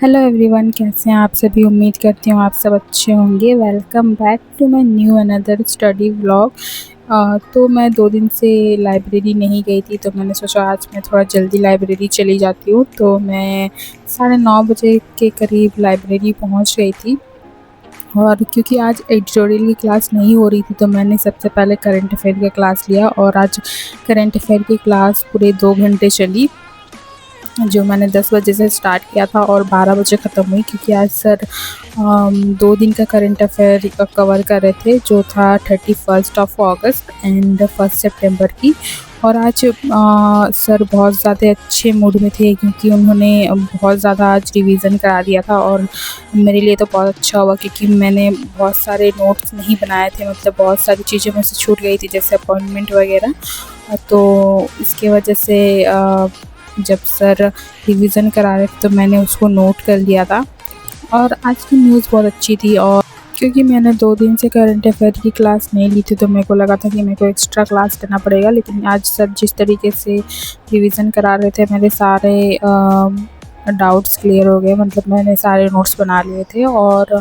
Hello everyone, कैसे हैं आप सभी। उम्मीद करती हूँ आप सब अच्छे होंगे। Welcome back to my new another study vlog. तो मैं 2 दिन से लाइब्रेरी नहीं गई थी, तो मैंने सोचा आज मैं थोड़ा जल्दी लाइब्रेरी चली जाती हूँ। तो मैं 9:30 बजे के करीब लाइब्रेरी पहुँच गई थी। और क्योंकि आज एडिटोरियल की क्लास नहीं हो रही थी, तो मैंने सबसे पहले करंट अफेयर का क्लास लिया। और आज करंट अफेयर की क्लास पूरे 2 घंटे चली, जो मैंने 10 बजे से स्टार्ट किया था और 12 बजे ख़त्म हुई। क्योंकि आज सर 2 दिन का करंट अफेयर कवर कर रहे थे, जो था 31 अगस्त एंड 1 सितंबर की। और आज सर बहुत ज़्यादा अच्छे मूड में थे, क्योंकि उन्होंने बहुत ज़्यादा आज रिवीजन करा दिया था। और मेरे लिए तो बहुत अच्छा हुआ, क्योंकि मैंने बहुत सारे नोट्स नहीं बनाए थे, मतलब बहुत सारी चीज़ें मुझसे छूट गई थी, जैसे अपॉइंटमेंट वगैरह। तो इसकी वजह से जब सर रिवीजन करा रहे थे तो मैंने उसको नोट कर लिया था। और आज की न्यूज़ बहुत अच्छी थी। और क्योंकि मैंने 2 दिन से करंट अफेयर की क्लास नहीं ली थी, तो मेरे को लगा था कि मेरे को एक्स्ट्रा क्लास लेना पड़ेगा। लेकिन आज सर जिस तरीके से रिवीजन करा रहे थे, मेरे सारे डाउट्स क्लियर हो गए। मतलब मैंने सारे नोट्स बना लिए थे। और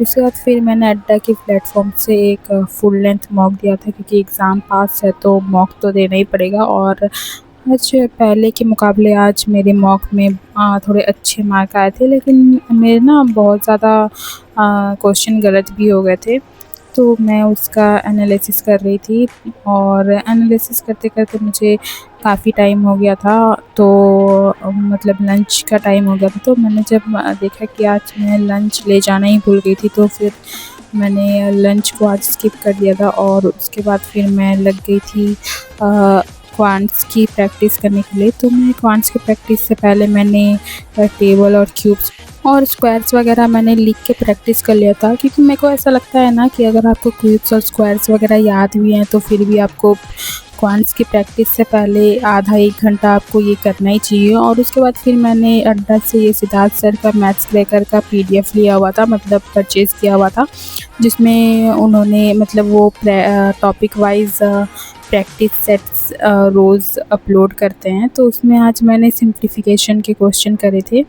उसके बाद फिर मैंने अड्डा के प्लेटफॉर्म से एक फुल लेंथ मॉक दिया था, क्योंकि एग्ज़ाम पास है तो मॉक तो देना ही पड़ेगा। और आज पहले के मुकाबले आज मेरे मॉक में थोड़े अच्छे मार्क आए थे, लेकिन मेरे ना बहुत ज़्यादा क्वेश्चन गलत भी हो गए थे। तो मैं उसका एनालिसिस कर रही थी, और एनालिसिस करते-करते मुझे काफ़ी टाइम हो गया था। तो मतलब लंच का टाइम हो गया था। तो मैंने जब देखा कि आज मैं लंच ले जाना ही भूल गई थी, तो फिर मैंने लंच को आज स्किप कर दिया था। और उसके बाद फिर मैं लग गई थी क्वांट्स की प्रैक्टिस करने के लिए। तो मैं क्वांट्स की प्रैक्टिस से पहले मैंने टेबल और क्यूब्स और स्क्वायर्स वगैरह मैंने लिख के प्रैक्टिस कर लिया था। क्योंकि मेरे को ऐसा लगता है ना कि अगर आपको क्यूब्स और स्क्वायर्स वगैरह याद भी हैं, तो फिर भी आपको क्वांट्स की प्रैक्टिस से पहले आधा 1 घंटा आपको ये करना ही चाहिए। और उसके बाद फिर मैंने अड्डा से ये सिद्धार्थ सर का मैथ्स क्रैकर का PDF लिया हुआ था, मतलब परचेज़ किया हुआ था, जिसमें उन्होंने मतलब वो टॉपिक वाइज प्रैक्टिस सेट्स रोज़ अपलोड करते हैं। तो उसमें आज मैंने सिंप्लीफिकेशन के क्वेश्चन करे थे।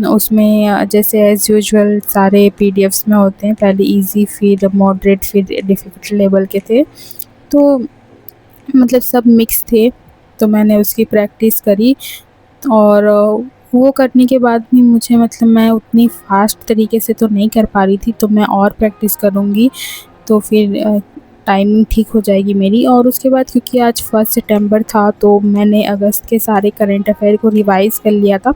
उसमें जैसे एज़ यूजुअल सारे PDFs में होते हैं, पहले इजी, फिर मॉडरेट, फिर डिफ़िकल्ट लेवल के थे। तो मतलब सब मिक्स थे। तो मैंने उसकी प्रैक्टिस करी। और वो करने के बाद भी मुझे मतलब मैं उतनी फ़ास्ट तरीके से तो नहीं कर पा रही थी, तो मैं और प्रैक्टिस करूँगी, तो फिर टाइमिंग ठीक हो जाएगी मेरी। और उसके बाद क्योंकि आज 1 सितंबर था, तो मैंने अगस्त के सारे करंट अफेयर को रिवाइज़ कर लिया था।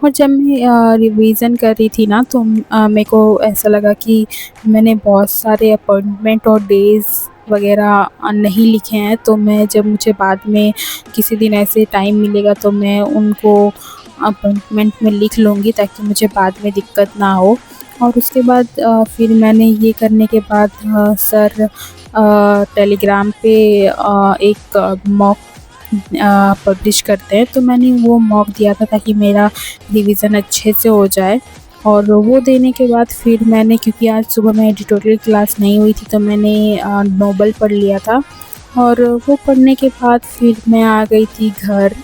और जब मैं रिवीज़न कर रही थी ना, तो मेरे को ऐसा लगा कि मैंने बहुत सारे अपॉइंटमेंट और डेज़ वगैरह नहीं लिखे हैं। तो मैं जब मुझे बाद में किसी दिन ऐसे टाइम मिलेगा, तो मैं उनको अपॉइंटमेंट में लिख लूँगी, ताकि मुझे बाद में दिक्कत ना हो। और उसके बाद फिर मैंने ये करने के बाद सर टेलीग्राम पे एक मॉक पब्लिश करते हैं, तो मैंने वो मॉक दिया था, ताकि मेरा रिवीज़न अच्छे से हो जाए। और वो देने के बाद फिर मैंने, क्योंकि आज सुबह में एडिटोरियल क्लास नहीं हुई थी, तो मैंने नोबल पढ़ लिया था। और वो पढ़ने के बाद फिर मैं आ गई थी घर।